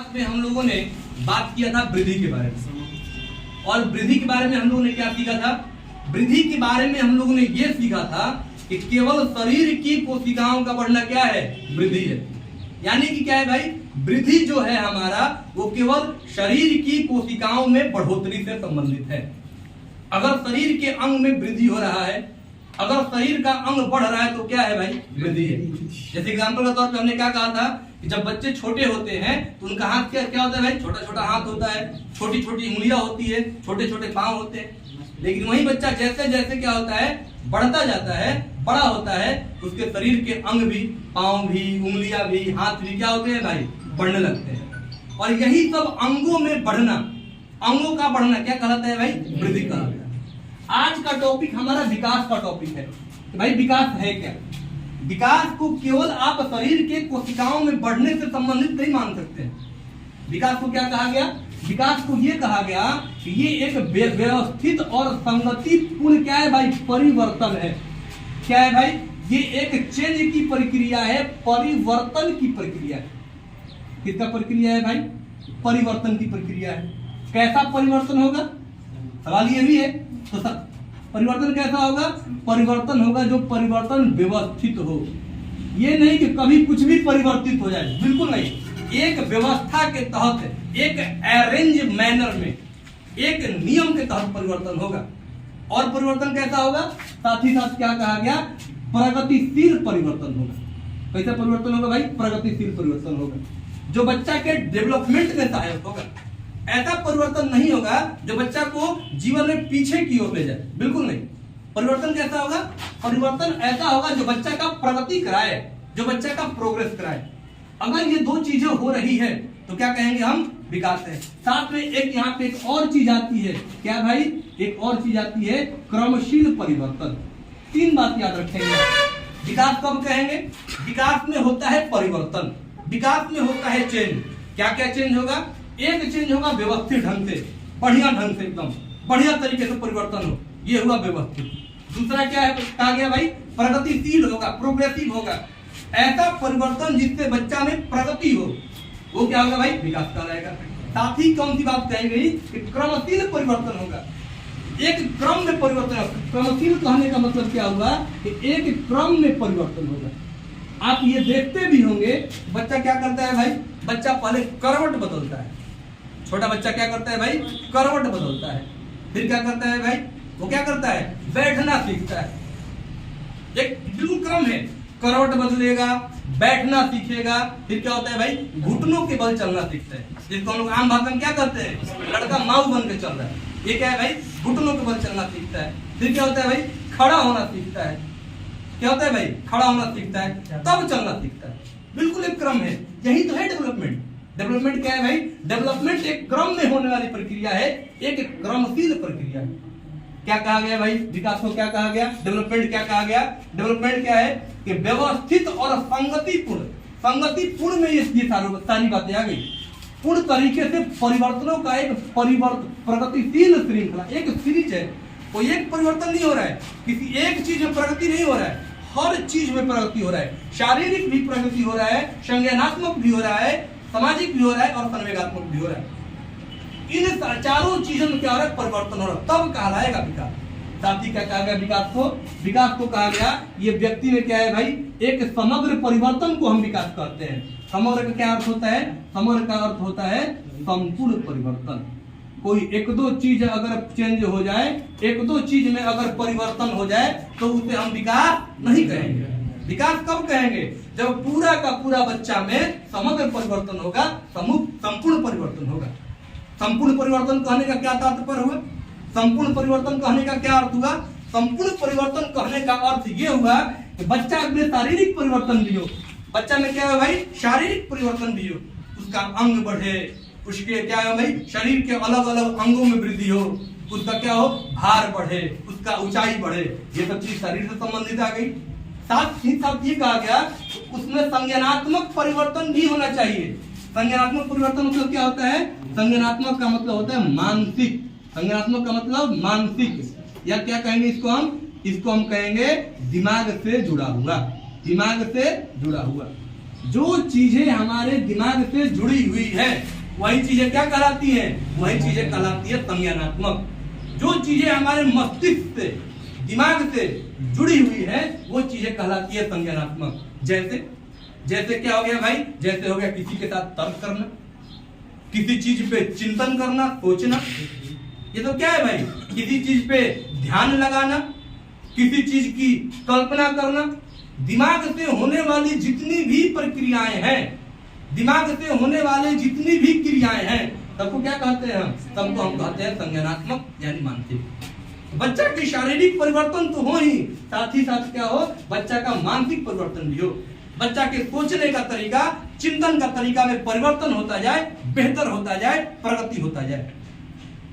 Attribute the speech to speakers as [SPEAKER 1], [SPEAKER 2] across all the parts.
[SPEAKER 1] Class में हम लोगों ने बात किया था वृद्धि के बारे में। और वृद्धि के बारे में हम लोगों ने क्या सीखा था? वृद्धि के बारे में हम लोगों ने यह सीखा था कि केवल शरीर की कोशिकाओं का बढ़ना क्या है? वृद्धि है। यानी कि क्या है भाई? वृद्धि जो है हमारा वो केवल शरीर की कोशिकाओं में बढ़ोतरी से संबंधित है। अगर शरीर के अंग में वृद्धि हो रहा है, अगर शरीर का अंग बढ़ रहा है तो क्या है भाई? वृद्धि है। जैसे एग्जांपल के तौर पे हमने क्या कहा था कि जब बच्चे छोटे होते हैं तो उनका हाथ क्या होता है भाई? छोटा छोटा हाथ होता है, छोटी छोटी उंगलियां होती है, छोटे छोटे पांव होते हैं। लेकिन वही बच्चा जैसे जैसे क्या होता है, बढ़ता जाता है, बड़ा होता है, उसके शरीर के अंग भी, पांव भी, उंगलियां भी, हाथ भी क्या होते हैं भाई? बढ़ने लगते हैं। और यही सब अंगों में बढ़ना, अंगों का बढ़ना क्या कहलाता है भाई? वृद्धि कहलाता है। आज का टॉपिक हमारा विकास का टॉपिक है कि भाई विकास है क्या? विकास को केवल आप शरीर के कोशिकाओं में बढ़ने से संबंधित नहीं मान सकते। विकास को क्या कहा गया? विकास को ये कहा गया कि ये एक व्यवस्थित और संगतिपूर्ण क्या है भाई? परिवर्तन है। क्या है भाई? ये एक चेंज की प्रक्रिया है, परिवर्तन की प्रक्रिया है। किसका प्रक्रिया है भाई? परिवर्तन की प्रक्रिया है। कैसा परिवर्तन होगा? सवाल ये भी है। तो परिवर्तन कैसा होगा? परिवर्तन होगा जो परिवर्तन व्यवस्थित हो। ये नहीं कि कभी कुछ भी परिवर्तित हो जाए, बिल्कुल नहीं। एक व्यवस्था के तहत, एक अरेंज मैनर में, एक नियम के तहत परिवर्तन होगा। और परिवर्तन कैसा होगा? साथ ही साथ क्या कहा गया? प्रगतिशील परिवर्तन होगा। कैसा परिवर्तन होगा भाई? प्रगतिशील परिवर्तन होगा जो बच्चा के डेवलपमेंट में सहायक होगा। ऐसा परिवर्तन नहीं होगा जो बच्चा को जीवन में पीछे की ओर ले जाए, बिल्कुल नहीं। परिवर्तन कैसा होगा? परिवर्तन ऐसा होगा जो बच्चा का प्रगति कराए, जो बच्चा का प्रोग्रेस कराए। अगर ये दो चीजें हो रही है तो क्या कहेंगे हम? विकास है। साथ में एक यहाँ पे एक और चीज आती है। क्या भाई? एक और चीज आती है, क्रमशील परिवर्तन। तीन बात याद रखेंगे। विकास कब कहेंगे? विकास में होता है परिवर्तन, विकास में होता है चेंज। क्या क्या चेंज होगा? एक चेंज होगा व्यवस्थित ढंग से, बढ़िया ढंग से, एकदम बढ़िया तरीके से परिवर्तन हो, ये हुआ व्यवस्थित। दूसरा क्या है? कहा गया भाई प्रगतिशील होगा, प्रोग्रेसिव होगा। ऐसा परिवर्तन जिससे बच्चा में प्रगति हो, वो क्या होगा भाई? विकास कहलाएगा। साथ ही कौन सी बात कही गई कि क्रमशील परिवर्तन होगा। एक क्रम में परिवर्तन होगा। क्रमशील कहने का मतलब क्या हुआ कि एक क्रम में परिवर्तन होगा। आप ये देखते भी होंगे बच्चा क्या करता है भाई? बच्चा पहले करवट बदलता है। छोटा बच्चा क्या करता है भाई? करवट बदलता है। फिर क्या करता है भाई? वो क्या करता है? बैठना सीखता है। एक बिल्कुल क्रम है। करवट बदलेगा, बैठना सीखेगा, फिर क्या होता है भाई? घुटनों के बल चलना सीखता है, जिसको हम लोग आम भाषा में क्या करते हैं? लड़का माऊ बन के चल रहा है। ये क्या है भाई? घुटनों के बल चलना सीखता है। फिर क्या होता है भाई? खड़ा होना सीखता है। क्या होता है भाई? खड़ा होना सीखता है, तब चलना सीखता है। बिल्कुल एक क्रम है। यही तो है डेवलपमेंट। डेवलपमेंट क्या है भाई? डेवलपमेंट एक क्रम में होने वाली प्रक्रिया है, एक क्रमशील प्रक्रिया है। क्या कहा गया भाई? विकास को क्या कहा गया? डेवलपमेंट क्या कहा गया? डेवलपमेंट क्या है कि व्यवस्थित और संगतिपूर्ण। संगतिपूर्ण में ये सारी बातें आ गई। पूर्ण तरीके से परिवर्तनों का एक प्रगतिशील श्रृंखला, एक सीरीज है। कोई एक परिवर्तन नहीं हो रहा है, किसी एक चीज में प्रगति नहीं हो रहा है, हर चीज में प्रगति हो रहा है। शारीरिक भी प्रगति हो रहा है, संज्ञानात्मक भी हो रहा है, सामाजिक भी हो रहा है और संवेगात्मक भी हो रहा है। इन चारों चीजों में क्या हो रहा है? परिवर्तन हो रहा है, तब कहलाएगा विकास। साथ ही क्या कहा गया विकास को? विकास को कहा गया ये व्यक्ति में क्या है भाई? एक समग्र परिवर्तन को हम विकास कहते हैं। समग्र का क्या अर्थ होता है? समग्र का अर्थ होता है संपूर्ण परिवर्तन। कोई एक दो चीज अगर चेंज हो जाए, एक दो चीज में अगर परिवर्तन हो जाए तो उसे हम विकास नहीं कहेंगे। विकास कब कहेंगे? जब पूरा का पूरा बच्चा में समग्र परिवर्तन होगा, संपूर्ण परिवर्तन होगा। संपूर्ण परिवर्तन कहने का क्या तात्पर्य हुआ? संपूर्ण परिवर्तन कहने का क्या अर्थ हुआ? संपूर्ण परिवर्तन कहने का अर्थ ये हुआ कि बच्चा में शारीरिक परिवर्तन भी हो। बच्चा में क्या है भाई? शारीरिक परिवर्तन भी हो, उसका अंग बढ़े, उसके क्या है भाई? शरीर के अलग अलग अंगों में वृद्धि हो, उसका क्या हो? भार बढ़े, उसका ऊंचाई बढ़े। ये सब चीज शरीर से संबंधित आ गई। साथ ही साथ ये कहा गया उसमें संज्ञानात्मक परिवर्तन भी होना चाहिए। संज्ञानात्मक परिवर्तन मतलब क्या होता है? संज्ञानात्मक का मतलब होता है मानसिक। संज्ञानात्मक का मतलब मानसिक, या क्या कहेंगे इसको हम? इसको हम कहेंगे दिमाग से जुड़ा हुआ। दिमाग से जुड़ा हुआ। जो चीजें हमारे दिमाग से जुड़ी हुई है वही चीजें क्या कहलाती हैं? वही चीजें कहलाती है संज्ञानात्मक। जो चीजें हमारे मस्तिष्क से, दिमाग से जुड़ी हुई है वो चीजें कहलाती है संज्ञानात्मक। जैसे जैसे क्या हो गया भाई? जैसे हो गया किसी के साथ तर्क करना, किसी चीज पे चिंतन करना, सोचना। ये तो क्या है भाई? किसी चीज पे ध्यान लगाना, किसी चीज की कल्पना करना। दिमाग से होने वाली जितनी भी प्रक्रियाएं हैं, दिमाग से होने वाले जितनी भी क्रियाएं हैं, सबको क्या कहते हैं? हम सबको हम कहते हैं संज्ञानात्मक यानी मानसिक। बच्चा के शारीरिक परिवर्तन तो हो ही, साथ ही साथ क्या हो? बच्चा का मानसिक परिवर्तन भी हो। बच्चा के सोचने का तरीका, चिंतन का तरीका में परिवर्तन होता जाए, बेहतर होता जाए, प्रगति होता जाए,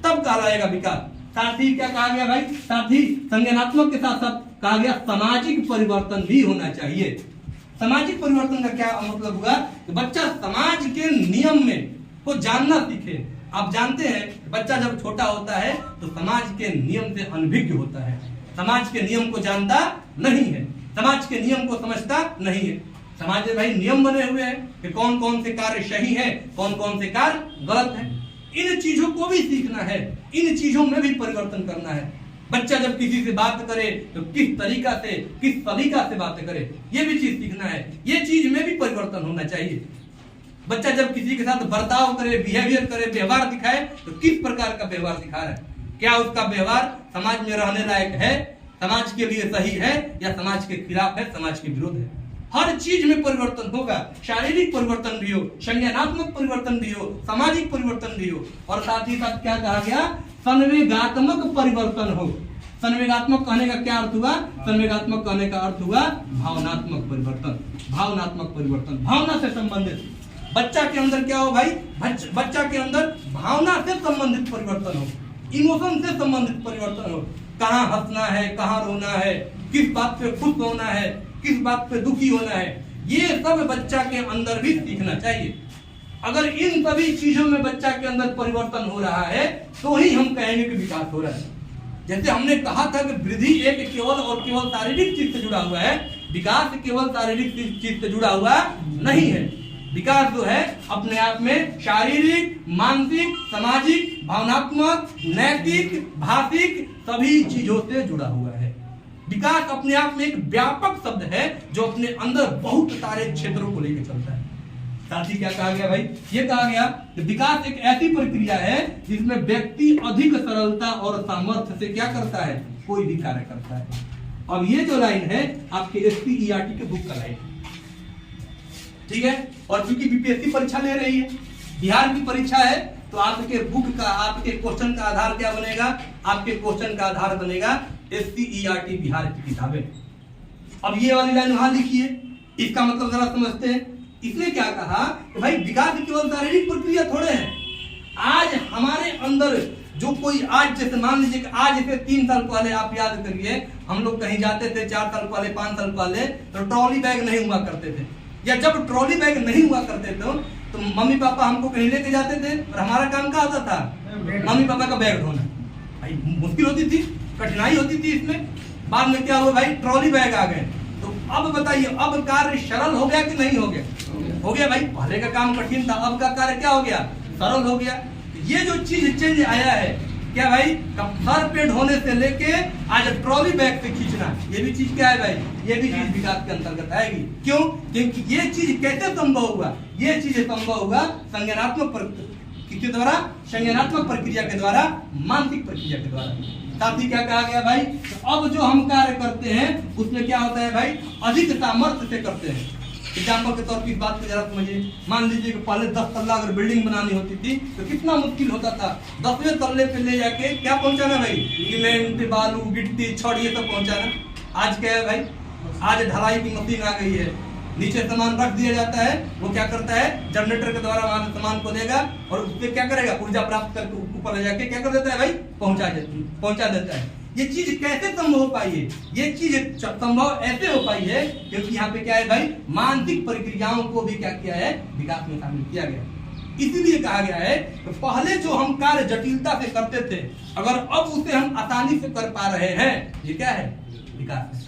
[SPEAKER 1] तब कहलाएगा विकास। साथ ही क्या कहा गया भाई? साथ ही संज्ञानात्मक के साथ साथ कहा गया सामाजिक परिवर्तन भी होना चाहिए। सामाजिक परिवर्तन का क्या मतलब हुआ? कि बच्चा समाज के नियम में को जानना सीखे। आप जानते हैं बच्चा जब छोटा होता है तो समाज के नियम से अनभिज्ञ होता है, समाज के नियम को जानता नहीं है, समाज के नियम को समझता नहीं है। समाज में भाई नियम बने हुए हैं कि कौन कौन से कार्य सही है, कौन कौन से कार्य गलत है। इन चीजों को भी सीखना है, इन चीजों में भी परिवर्तन करना है। बच्चा जब किसी से बात करे तो किस तरीका से, किस सलीका से बात करे, ये भी चीज सीखना है। ये चीज में भी परिवर्तन होना चाहिए। बच्चा जब किसी के साथ बर्ताव करे, बिहेवियर करे, व्यवहार दिखाए तो किस प्रकार का व्यवहार दिखा रहा है? क्या उसका व्यवहार समाज में रहने लायक है, समाज के लिए सही है, या समाज के खिलाफ है, समाज के विरुद्ध है? हर चीज में परिवर्तन होगा। शारीरिक परिवर्तन भी हो, संज्ञानात्मक परिवर्तन भी हो, सामाजिक परिवर्तन भी हो, और साथ ही साथ क्या कहा गया? संवेगात्मक परिवर्तन हो। संवेगात्मक कहने का क्या अर्थ हुआ? संवेगात्मक कहने का अर्थ हुआ भावनात्मक परिवर्तन। भावनात्मक परिवर्तन, भावना से संबंधित। बच्चा के अंदर क्या हो भाई? बच्चा के अंदर भावना से संबंधित परिवर्तन हो, इमोशन से संबंधित परिवर्तन हो। कहाँ हंसना है, कहाँ रोना है, किस बात पे खुश होना है, किस बात पे दुखी होना है, ये सब बच्चा के अंदर भी सीखना चाहिए। अगर इन सभी चीजों में बच्चा के अंदर परिवर्तन हो रहा है तो ही हम कहेंगे कि विकास हो रहा है। जैसे हमने कहा था कि वृद्धि एक केवल और केवल शारीरिक चीज से जुड़ा हुआ है, विकास केवल शारीरिक चीज से जुड़ा हुआ नहीं है। विकास जो है अपने आप में शारीरिक, मानसिक, सामाजिक, भावनात्मक, नैतिक, भाषिक सभी चीजों से जुड़ा हुआ है। विकास अपने आप में एक व्यापक शब्द है जो अपने अंदर बहुत सारे क्षेत्रों को लेकर चलता है। साथ ही क्या कहा गया भाई? ये कहा गया कि विकास एक ऐसी प्रक्रिया है जिसमें व्यक्ति अधिक सरलता और सामर्थ्य से क्या करता है? कोई भी कार्य करता है। अब ये जो लाइन है आपके SPERT के बुक का लाइन, ठीक है। और चूंकि बीपीएससी परीक्षा ले रही है, बिहार की परीक्षा है, तो आपके बुक का, आपके क्वेश्चन का आधार क्या बनेगा? आपके क्वेश्चन का आधार बनेगा SPERT बिहार की किताबें। अब ये वाली लाइन वहां लिखिए, इसका मतलब जरा समझते हैं। इसने क्या कहा कि भाई विकास केवल शारीरिक प्रक्रिया थोड़े है। आज हमारे अंदर जो कोई, आज जैसे मान लीजिए कि आज जैसे 3 साल पहले आप याद करिए, हम लोग कहीं जाते थे 4 साल पहले, 5 साल पहले, तो ट्रॉली बैग नहीं हुआ करते थे, या जब ट्रॉली बैग नहीं हुआ करते थे तो मम्मी पापा हमको कहीं लेके जाते थे और हमारा काम क्या होता था? मम्मी पापा का बैग ढोना। भाई मुश्किल होती थी, कठिनाई होती थी इसमें। बाद में क्या हुआ भाई? ट्रॉली बैग आ गए। तो अब बताइए, अब कार्य सरल हो गया कि नहीं हो गया? हो गया भाई। पहले का काम कठिन था, अब का कार्य क्या हो गया? सरल हो गया। ये जो चीज चेंज आया है क्या भाई? सर पे ढोने से लेके आज ट्रॉली बैग से खींचना, ये भी चीज क्या है भाई? ये भी चीज विकास के अंतर्गत आएगी। क्यों? क्योंकि ये चीज कैसे संभव हुआ? ये चीज संभव हुआ संज्ञानात्मक किसके द्वारा? संज्ञानात्मक प्रक्रिया के द्वारा, मानसिक प्रक्रिया के द्वारा। साथ ही क्या कहा गया भाई? तो अब जो हम कार्य करते हैं उसमें क्या होता है भाई? अधिक सामर्थ्य से करते हैं। एग्जाम्पल के तौर पर इस बात को जरा समझिए। मान लीजिए कि पहले 10 तल्ला अगर बिल्डिंग बनानी होती थी तो कितना मुश्किल होता था। 10वें तल्ले पे ले जाके क्या पहुंचाना भाई? सीमेंट, बालू, गिट्टी, छड़, ये सब पहुंचाना। आज क्या है भाई? आज ढलाई की मशीन आ गई है, नीचे सामान रख दिया जाता है, वो क्या करता है? जनरेटर के द्वारा वहां सामान को देगा और उससे क्या करेगा? ऊर्जा प्राप्त करके ऊपर ले जाके क्या कर देता है भाई? पहुंचा देता है। ये चीज कैसे संभव हो पाई है? ये चीज संभव ऐसे हो पाई है क्योंकि यहाँ पे क्या है भाई? मानसिक प्रक्रियाओं को भी क्या किया है? विकास में शामिल किया गया। इसीलिए कहा गया है कि पहले जो हम कार्य जटिलता से करते थे, अगर अब उसे हम आसानी से कर पा रहे हैं, ये क्या है? विकास है।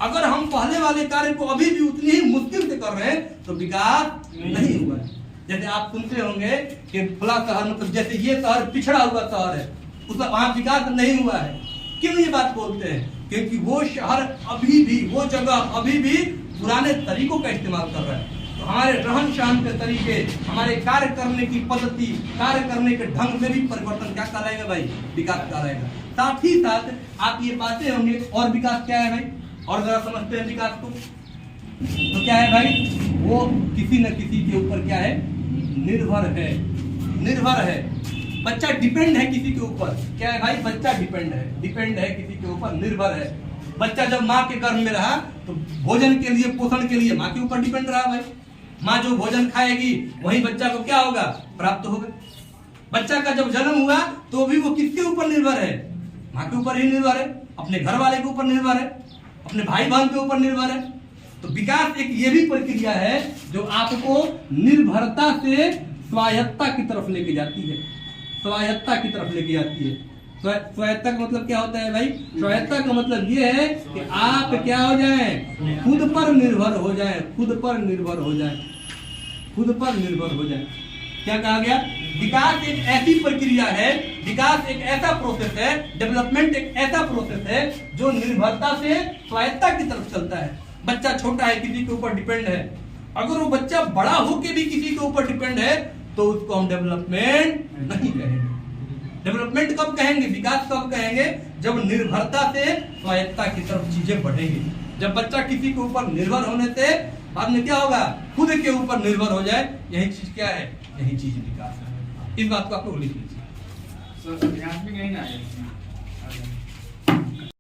[SPEAKER 1] अगर हम पहले वाले कार्य को अभी भी उतनी ही मुश्किल से कर रहे हैं तो विकास नहीं हुआ है। जैसे आप सुनते होंगे कि फला शहर, मतलब जैसे ये शहर पिछड़ा हुआ शहर है, उसका वहां विकास नहीं हुआ है। क्यों ये बात बोलते हैं? क्योंकि वो शहर अभी भी, वो जगह अभी भी पुराने तरीकों का इस्तेमाल कर रहा है। तो हमारे रहन सहन के तरीके, हमारे कार्य करने की पद्धति, कार्य करने के ढंग में भी परिवर्तन क्या कहलाएगा भाई? विकास कहलाएगा। साथ ही साथ आप ये बातें होंगे, और विकास क्या है भाई? और जरा समझते हैं विकास को। तो क्या है भाई? वो किसी न किसी के ऊपर क्या है? निर्भर है। निर्भर है, बच्चा डिपेंड है किसी के ऊपर। क्या है भाई? बच्चा डिपेंड है, डिपेंड है किसी के ऊपर, निर्भर है। बच्चा जब माँ के गर्भ में रहा तो भोजन के लिए, पोषण के लिए माँ के ऊपर डिपेंड रहा भाई। माँ जो भोजन खाएगी वही बच्चा को क्या होगा? प्राप्त होगा। बच्चा का जब जन्म हुआ तो भी वो किसके ऊपर निर्भर है? माँ के ऊपर ही निर्भर है, अपने घर वाले के ऊपर निर्भर है, अपने भाई बहन के ऊपर निर्भर है। तो विकास एक ये भी प्रक्रिया है जो आपको निर्भरता से स्वायत्तता की तरफ लेके जाती है। स्वायत्तता की तरफ लेके जाती है। स्वायत्तता का मतलब क्या होता है भाई? स्वायत्तता का मतलब ये है कि आप क्या हो जाएं? खुद पर निर्भर हो जाएं, खुद पर निर्भर हो जाएं, खुद पर निर्भर हो जाएं। क्या कहा गया? विकास एक ऐसी प्रक्रिया है, विकास एक ऐसा प्रोसेस है, डेवलपमेंट एक ऐसा प्रोसेस है जो निर्भरता से स्वायत्तता की तरफ चलता है। बच्चा छोटा है, किसी के ऊपर डिपेंड है, अगर वो बच्चा बड़ा होके भी किसी के ऊपर डिपेंड है तो उसको हम डेवलपमेंट नहीं कहेंगे। डेवलपमेंट कब कहेंगे? विकास कब कहेंगे? जब निर्भरता से स्वायत्तता की तरफ चीजें बढ़ेंगी। जब बच्चा किसी के ऊपर निर्भर होने से बाद में क्या होगा? खुद के ऊपर निर्भर हो जाए। यही चीज क्या है? यही चीज विकास है। इस बात को आप लोग लिख लीजिए।